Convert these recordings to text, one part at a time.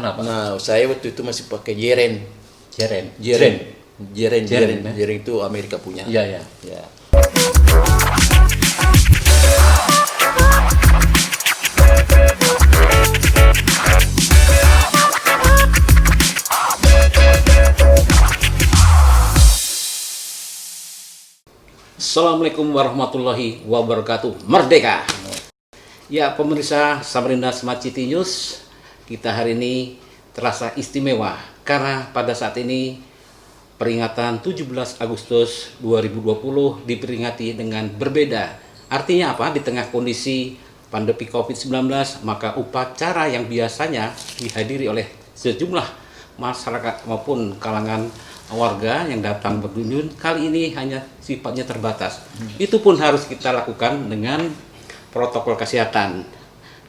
Kenapa? Nah, saya waktu itu masih pakai Jeren. Jeren. Jeren itu Amerika punya. Iya, ya. Ya. Assalamualaikum warahmatullahi wabarakatuh. Merdeka. Ya, pemirsa Samarinda Smart City News, kita hari ini terasa istimewa karena pada saat ini peringatan 17 Agustus 2020 diperingati dengan berbeda. Artinya apa? Di tengah kondisi pandemi COVID-19, maka upacara yang biasanya dihadiri oleh sejumlah masyarakat maupun kalangan warga yang datang berkunjung kali ini hanya sifatnya terbatas. Itu pun harus kita lakukan dengan protokol kesehatan.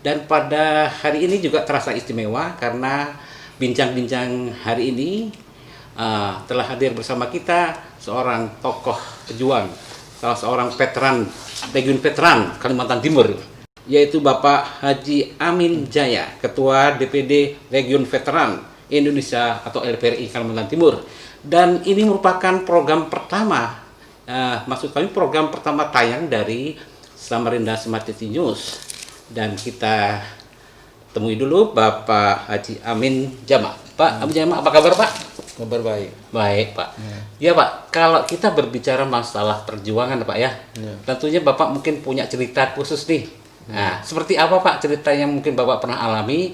Dan pada hari ini juga terasa istimewa karena bincang-bincang hari ini telah hadir bersama kita seorang tokoh pejuang, salah seorang veteran, Legiun Veteran Kalimantan Timur, yaitu Bapak Haji Amin Jaya, Ketua DPD Legiun Veteran Indonesia atau LPRI Kalimantan Timur. Dan ini merupakan program pertama, maksud kami program pertama tayang dari Samarinda Smart City News. Dan kita temui dulu Bapak Haji Amin Jama. Pak Amin Jama, apa kabar Pak? Kabar baik. Baik Pak. Ya Pak, kalau kita berbicara masalah perjuangan Pak ya, tentunya Bapak mungkin punya cerita khusus nih. Nah, seperti apa Pak cerita yang mungkin Bapak pernah alami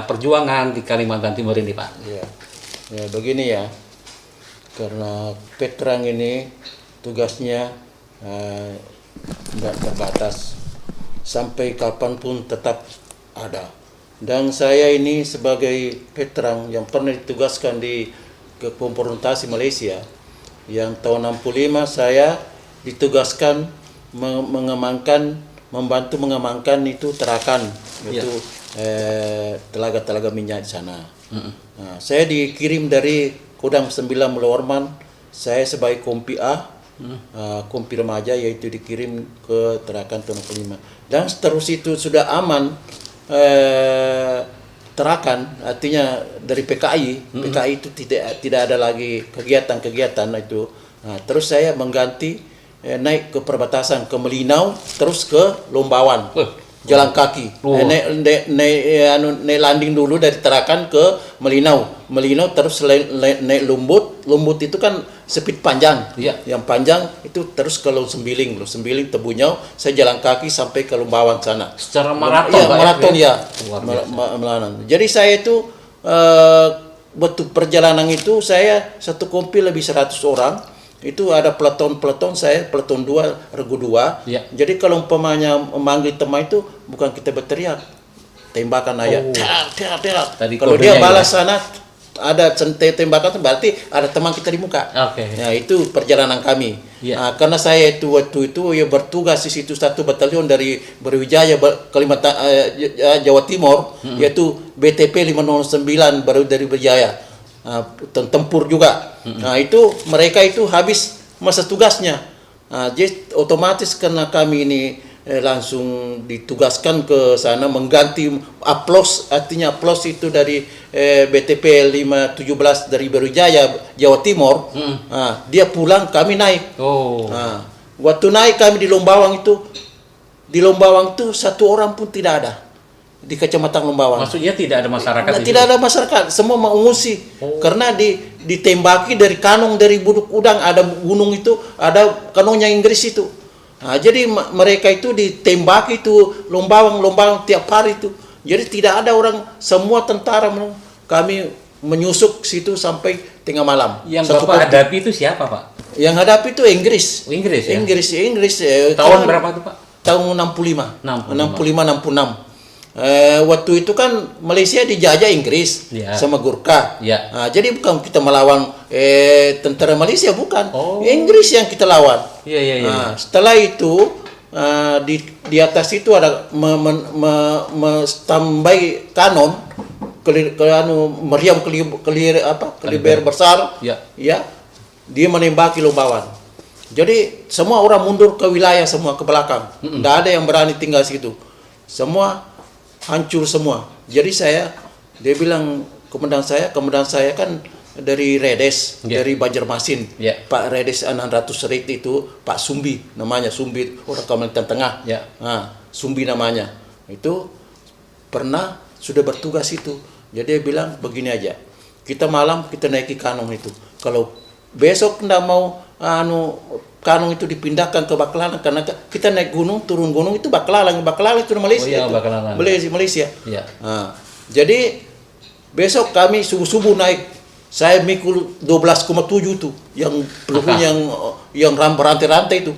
perjuangan di Kalimantan Timur ini Pak? Ya begini ya. Karena veteran ini tugasnya tidak terbatas, sampai kapanpun tetap ada. Dan saya ini sebagai veteran yang pernah ditugaskan di konfrontasi Malaysia, yang tahun 65 saya ditugaskan membantu mengamankan itu Tarakan, itu telaga-telaga minyak di sana. Nah, saya dikirim dari Kodam 9 Melorman, saya sebagai kompi A, kompi remaja, yaitu dikirim ke Tarakan tahun 65. Dan terus itu sudah aman, Tarakan, artinya dari PKI itu tidak ada lagi kegiatan itu. Nah, terus saya mengganti naik ke perbatasan ke Melinau, terus ke Lombawan. Jalan kaki, naik landing dulu dari Tarakan ke Melinau terus naik Lumbut itu kan speed panjang, yang panjang itu terus ke Sembiling Tebunyau, saya jalan kaki sampai ke Lombawan sana. Secara maraton, maraton ya. Jadi saya itu waktu perjalanan itu saya satu kompi lebih 100 orang. Itu ada peleton, saya peleton 2, regu 2. Jadi kalau umpamanya memanggil teman itu bukan kita berteriak, tembakan aja. Kalau dia balas sana ada tembakan itu berarti ada teman kita di muka. Nah, itu perjalanan kami. Nah, karena saya itu waktu itu ya bertugas di situ satu batalion dari Brawijaya Kalimantan Jawa Timur, yaitu BTP 509 baru dari Brawijaya. Tempur juga. Nah, itu mereka itu habis masa tugasnya. Jadi otomatis karena kami ini langsung ditugaskan ke sana mengganti aplos, artinya aplos itu dari BTP 517 dari Brawijaya Jawa Timur. Dia pulang, kami naik. Waktu naik kami di Lombawang itu satu orang pun tidak ada di Kecamatan Lombawang. Maksudnya tidak ada masyarakat? Tidak ada masyarakat, semua mengungsi. Karena ditembaki dari kanong dari Buduk Udang, ada gunung itu, ada kanongnya Inggris itu. Nah, jadi mereka itu ditembaki itu Lombawang tiap hari itu. Jadi tidak ada orang, semua tentara. Kami menyusup situ sampai tengah malam. Yang Bapak hadapi itu siapa Pak? Yang hadapi itu Inggris. Inggris ya? Inggris. Tahun berapa itu Pak? Tahun 65. 66. Waktu itu kan Malaysia dijajah Inggris sama Gurkha. Nah, jadi bukan kita melawan tentara Malaysia, bukan. Inggris yang kita lawan. Nah, setelah itu di atas itu ada standby kanon meriam kaliber besar. Dia menembaki Lombawan. Jadi semua orang mundur ke wilayah, semua ke belakang. Tidak ada yang berani tinggal situ. Semua hancur semua. Jadi saya Dia bilang komandan saya kan dari Redes, dari Banjarmasin. Pak Redes 600 Rit itu Pak Sumbi namanya, Sumbi orang Kalimantan Tengah. Nah, Sumbi namanya. Itu pernah sudah bertugas itu. Jadi dia bilang begini aja. Kita malam kita naiki kanong itu. Kalau besok ndak mau kanong itu dipindahkan ke Baklalang karena kita naik gunung, turun gunung itu Baklalang itu Malaysia. Oh iya, Baklalang. Malaysia. Nah, jadi besok kami subuh-subuh naik. Saya mikul 12,7 tuh yang pelurunya yang berantai-rantai itu.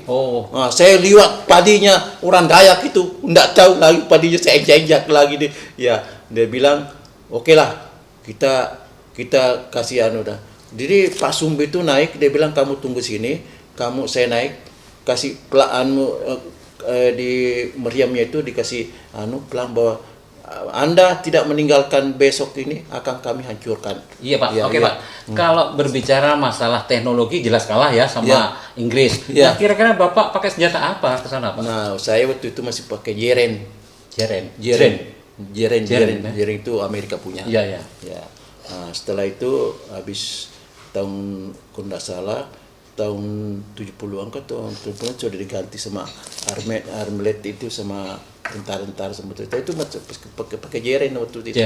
Nah, saya lihat padinya orang Dayak itu, enggak tahu lagi padinya saya injak lagi deh. Ya, dia bilang, "Oke lah, kita kasih dah." Jadi Pak Sumbi itu naik, dia bilang kamu tunggu sini, saya naik kasih di meriamnya itu dikasih pelang bahwa Anda tidak meninggalkan besok ini akan kami hancurkan. Iya Pak, oke Pak. Kalau berbicara masalah teknologi jelas kalah ya sama Inggris. Nah, kira-kira Bapak pakai senjata apa ke sana Pak? Nah, saya waktu itu masih pakai Jeren. Jeren itu Amerika punya. Iya. Nah, setelah itu habis tahun kalau tidak salah tahun 70-an tahun 70-an sudah diganti sama armlet itu sama tentara sama itu pakai Jeren waktu itu.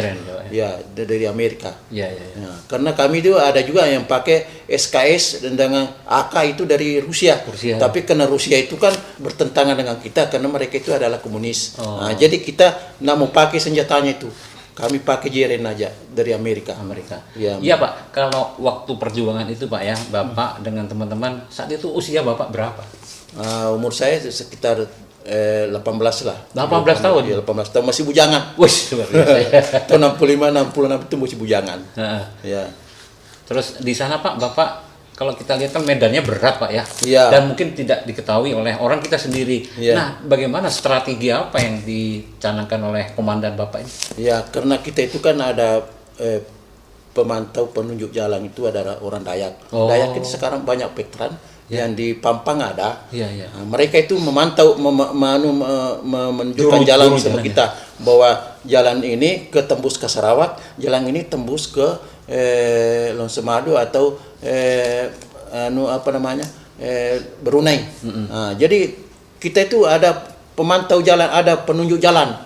Ya, dari Amerika. Nah, karena kami itu ada juga yang pakai SKS dan dengan AK itu dari Rusia. Tapi karena Rusia itu kan bertentangan dengan kita karena mereka itu adalah komunis. Nah, jadi kita nggak mau pakai senjatanya itu. Kami pakai Jeren aja dari Amerika. Iya Pak, kalau waktu perjuangan itu Pak ya, Bapak dengan teman-teman saat itu usia Bapak berapa? Umur saya sekitar 18 lah. 18 tahun? Iya, 18 tahun masih bujangan. Wih, luar biasa. Tahun 65, 66 itu masih bujangan. Ya. Terus di sana Pak, Bapak kalau kita lihat kan medannya berat Pak ya. Dan mungkin tidak diketahui oleh orang kita sendiri. Nah, bagaimana strategi apa yang dicanangkan oleh komandan Bapak ini? Ya, karena kita itu kan ada pemantau penunjuk jalan itu adalah orang Dayak. Dayak itu sekarang banyak veteran. Yang di Pampang ada. Nah, mereka itu memantau menunjukkan jalan sama kita bahwa jalan ini tembus ke Sarawak, jalan ini tembus ke Longsemadu atau Brunei. Nah, jadi kita itu ada pemantau jalan, ada penunjuk jalan.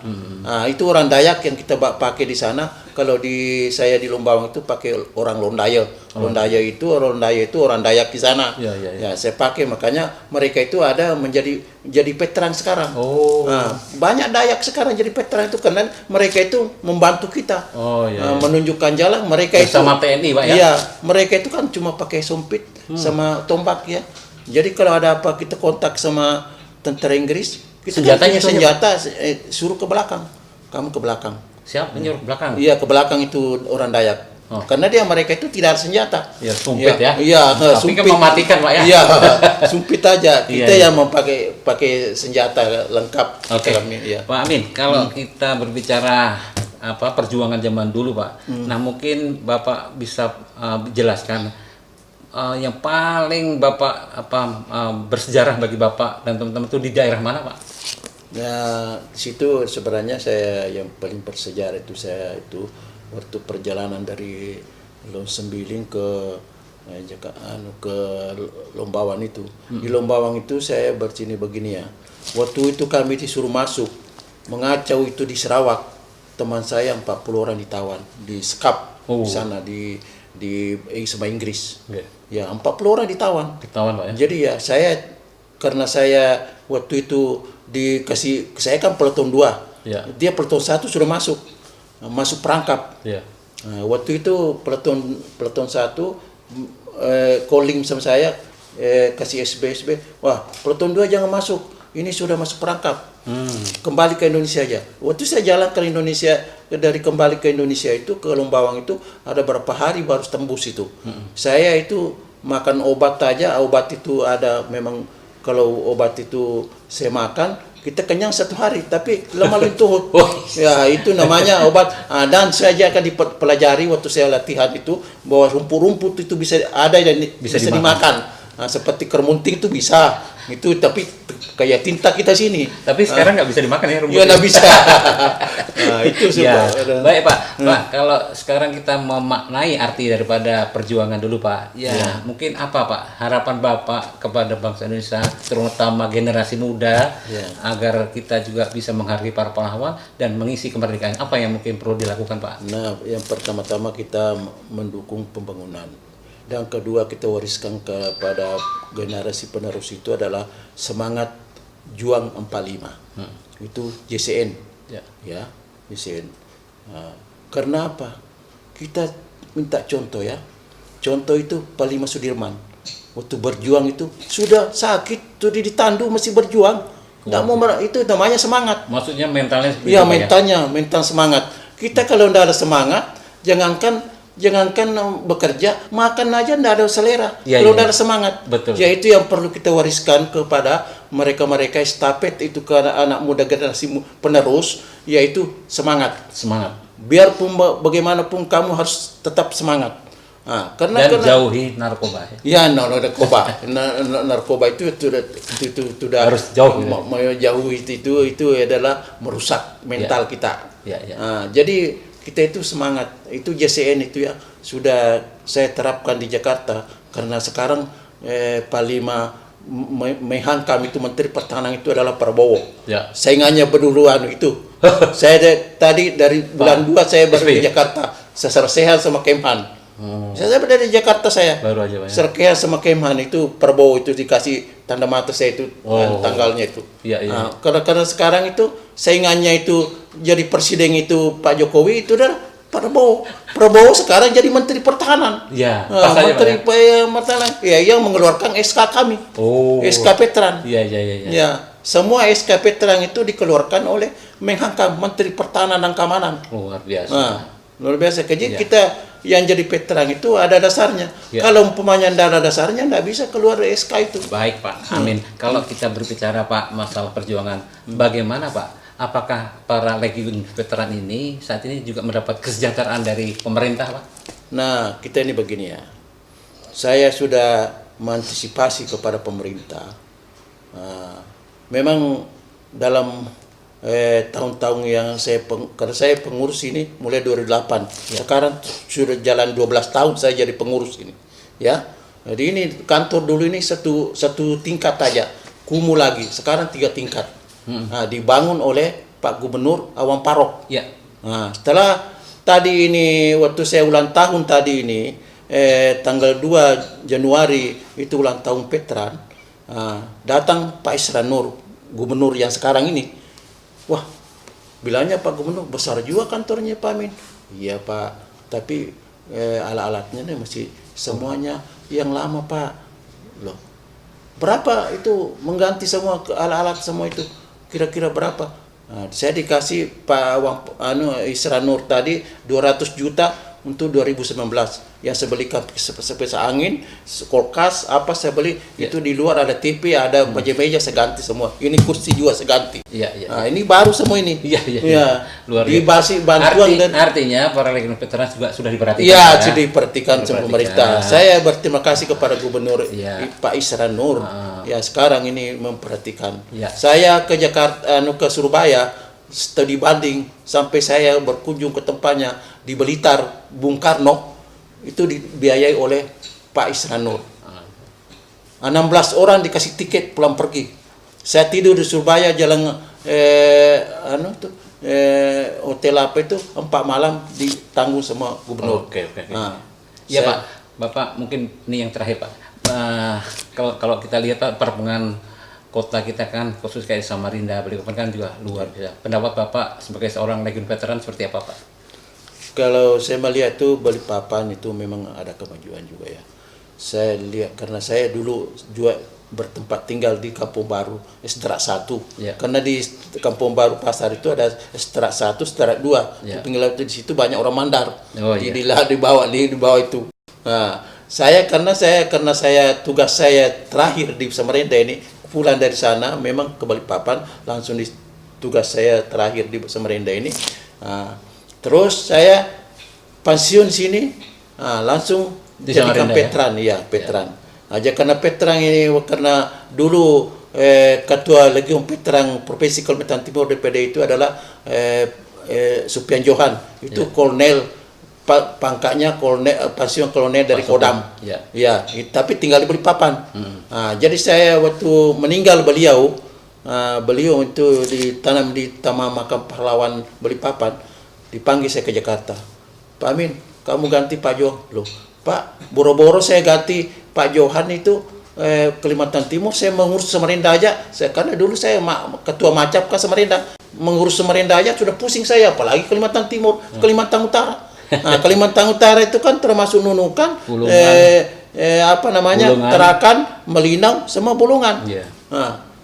Nah, itu orang Dayak yang kita pakai di sana. Kalau saya di Lombawang itu pakai orang Londaya. Londaya itu orang Dayak di sana. Ya, saya pakai, makanya mereka itu ada jadi veteran sekarang. Nah, banyak Dayak sekarang jadi veteran itu karena mereka itu membantu kita. Menunjukkan jalan. Mereka itu sama TNI Pak ya. Iya, mereka itu kan cuma pakai sumpit sama tombak ya. Jadi kalau ada apa kita kontak sama tentara Inggris, kita senjata suruh ke belakang. Kamu ke belakang. Siapa menyuruh ke belakang? Iya, ke belakang itu orang Dayak. Karena mereka itu tidak ada senjata. Ya, sumpit ya. Iya, tapi kan mematikan Pak ya. Iya, sumpit aja. Kita yang mau pakai senjata lengkap. Pak Amin, kalau kita berbicara perjuangan zaman dulu Pak. Nah, mungkin Bapak bisa jelaskan yang paling Bapak bersejarah bagi Bapak dan teman-teman itu di daerah mana Pak? Nah, di situ sebenarnya saya yang paling bersejarah itu waktu perjalanan dari Longsembiling ke Lombawang itu. Di Lombawang itu saya bersini begini ya. Waktu itu kami disuruh masuk mengacau itu di Sarawak. Teman saya 40 orang ditawan di Skap di sana sama Inggris. Ya, 40 orang ditawan Pak ya. Jadi ya karena saya waktu itu saya kan peleton 2. Dia peleton 1 sudah masuk perangkap. Nah, waktu itu peleton 1 calling sama saya kasih SB. Wah, peleton 2 jangan masuk. Ini sudah masuk perangkap. Kembali ke Indonesia aja. Waktu saya jalan ke Indonesia, kembali ke Indonesia itu ke Lombawang itu ada berapa hari baru tembus itu. Saya itu makan obat aja, obat itu ada memang. Kalau obat itu saya makan, kita kenyang 1 hari, tapi lama luntuh. Ya, itu namanya obat. Dan saya akan dipelajari waktu saya latihan itu, bahwa rumput-rumput itu bisa ada dan bisa dimakan. Nah, seperti kermunting itu bisa. Itu tapi kayak tinta kita sini. Tapi sekarang nggak bisa dimakan ya rumput. Ya nggak bisa. Nah, itu Ya, sudah. baik Pak. Pak, kalau sekarang kita memaknai arti daripada perjuangan dulu Pak, ya mungkin apa Pak harapan Bapak kepada bangsa Indonesia, terutama generasi muda, agar kita juga bisa menghargai para pahlawan dan mengisi kemerdekaan. Apa yang mungkin perlu dilakukan Pak? Nah, yang pertama-tama kita mendukung pembangunan. Dan kedua kita wariskan kepada generasi penerus itu adalah semangat juang 45. Itu JCN. Ya, JCN. Nah, karena apa? Kita minta contoh ya. Contoh itu Pak Lima Sudirman. Waktu berjuang itu sudah sakit, sudah ditandu masih berjuang. Nggak mau itu namanya semangat. Maksudnya mentalnya seperti Iya, apa ya? mental semangat. Kita kalau tidak ada semangat, jangankan bekerja, makan aja tidak ada selera. Kalau tidak ada semangat. Betul. Ya itu yang perlu kita wariskan kepada mereka-mereka estafet itu ke anak muda generasi penerus, yaitu semangat. Semangat. Biarpun bagaimanapun kamu harus tetap semangat. Nah, karena jauhi narkoba. Ya, narkoba. Narkoba itu sudah harus jauh. Jauh itu adalah merusak mental kita. Nah, jadi kita itu semangat. Itu JCN itu ya sudah saya terapkan di Jakarta karena sekarang Pak Lima menghantam itu Menteri Pertahanan itu adalah Prabowo. Saingannya berduluan itu. Saya tadi dari bulan 2 saya baru di Jakarta. Saya sersehan sama Kemhan. Saya berada di Jakarta saya. Baru aja Pak. Serkean sama Kemhan itu Prabowo itu dikasih tanda mata saya itu tanggalnya itu. Nah, karena sekarang itu saingannya itu jadi presiden itu Pak Jokowi itu adalah Prabowo. Prabowo sekarang jadi Menteri Pertahanan. Menteri Pertahanan. Ya, yang mengeluarkan SK kami. SK Veteran. Ya, semua SK Veteran itu dikeluarkan oleh Menhan Menteri Pertahanan dan Keamanan. Luar biasa. Nah, luar biasa. Jadi kita yang jadi veteran itu ada dasarnya. Kalau umpamanya tidak ada dasarnya, tidak bisa keluar dari SK itu. Baik Pak, amin. Kalau kita berbicara Pak masalah perjuangan, bagaimana Pak? Apakah para legiun veteran ini saat ini juga mendapat kesejahteraan dari pemerintah Pak? Nah, kita ini begini ya. Saya sudah mengantisipasi kepada pemerintah. Memang dalam tahun-tahun yang karena saya pengurus ini mulai 2008. Sekarang sudah jalan 12 tahun saya jadi pengurus ini. Ya. Jadi ini kantor dulu ini satu tingkat aja. Kumuh lagi. Sekarang 3 tingkat. Nah, dibangun oleh Pak Gubernur Awang Parok. Nah, setelah tadi ini waktu saya ulang tahun tadi ini tanggal 2 Januari itu ulang tahun veteran. Datang Pak Isran Nur, gubernur yang sekarang ini. Wah, bilangnya Pak Gubernur besar juga kantornya Pak Amin. Iya Pak, tapi alat-alatnya masih semuanya yang lama Pak. Loh, berapa itu mengganti semua alat-alat semua itu? Kira-kira berapa? Nah, saya dikasih Pak Isra Nur tadi 200 juta untuk 2019. Yang saya beli sepesa angin, kulkas, apa saya beli itu di luar ada TV, ada meja-meja saya ganti semua. Ini kursi juga saya ganti. Nah, ini baru semua ini. Luar biasa. Bantuan artinya para legiun veteran juga sudah diperhatikan. Ya, sudah diperhatikan sama pemerintah. Saya berterima kasih kepada Gubernur Pak Isra Nur. Ya, sekarang ini memperhatikan. Saya ke Jakarta, ke Surabaya, studi banding sampai saya berkunjung ke tempatnya di Blitar, Bung Karno. Itu dibiayai oleh Pak Isra Nur. 16 orang dikasih tiket pulang pergi. Saya tidur di Surabaya jalan hotel apa itu 4 malam ditanggung sama gubernur. Ya Pak, Bapak mungkin ini yang terakhir Pak. Kalau kita lihat Pak perkembangan kota kita kan khusus kayak Samarinda, Balikpapan kan juga luar biasa. Pendapat Bapak sebagai seorang legiun veteran seperti apa Pak? Kalau saya melihat itu Balikpapan itu memang ada kemajuan juga ya. Saya lihat karena saya dulu juga bertempat tinggal di Kampung Baru Seterak 1. Karena di Kampung Baru Pasar itu ada Seterak 1, Seterak 2. Tinggal di situ banyak orang Mandar. Di bawah itu. Nah, karena saya tugas saya terakhir di Samarinda ini pulang dari sana memang ke Balikpapan langsung di tugas saya terakhir di Samarinda ini. Terus saya pensiun sini, langsung jadikan veteran, veteran. Aja karena Petrang ini karena dulu ketua Legiun Petrang Provinsi Kalimantan Timur DPD itu adalah Supian Johan, itu kolonel, pangkatnya kolonel, pensiun kolonel dari Kodam. Ya, tapi tinggal di Balikpapan. Jadi saya waktu meninggal beliau, beliau itu ditanam di Taman Makam Pahlawan Balikpapan, dipanggil saya ke Jakarta. Pak Amin, kamu ganti Pak Johan. Loh, Pak, boro-boro saya ganti Pak Johan itu Kalimantan Timur, saya mengurus Samarinda aja. Karena dulu saya ketua Macap ke Samarinda, mengurus Samarinda aja sudah pusing saya, apalagi Kalimantan Timur, Kalimantan Utara. Kalimantan Utara itu kan termasuk Nunukan, Bulungan. Tarakan, Melinau, sama Bulungan.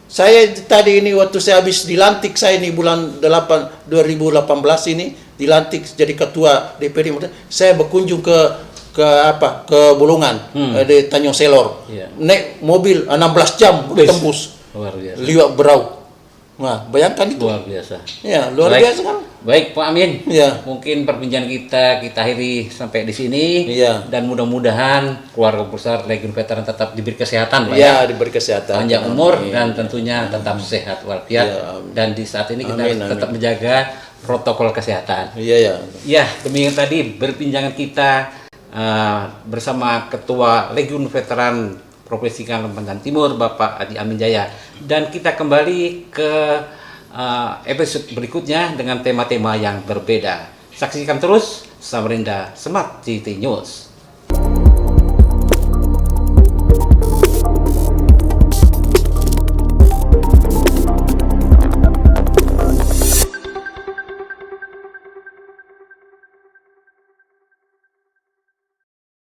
Saya tadi ini waktu saya habis dilantik, saya ini bulan 8 2018 ini dilantik jadi ketua DPD, saya berkunjung ke Bulungan, di Tanjung Selor, naik mobil 16 jam tembus liwat Berau. Nah, bayangkan itu. Luar biasa. Ya, luar biasa kan. Baik Pak Amin. Ya. Mungkin perbincangan kita akhiri sampai di sini. Ya. Dan mudah-mudahan keluarga besar Legiun Veteran tetap diberi kesehatan, Pak. Ya, diberi kesehatan. Panjang umur dan tentunya tetap sehat walafiat. Dan di saat ini kita tetap menjaga protokol kesehatan. Iya, ya. Ya, demikian tadi perbincangan kita bersama Ketua Legiun Veteran Provinsi Kalimantan Timur, Bapak Adi Amin Jaya. Dan kita kembali ke episode berikutnya dengan tema-tema yang berbeda. Saksikan terus Samarinda Smart City News.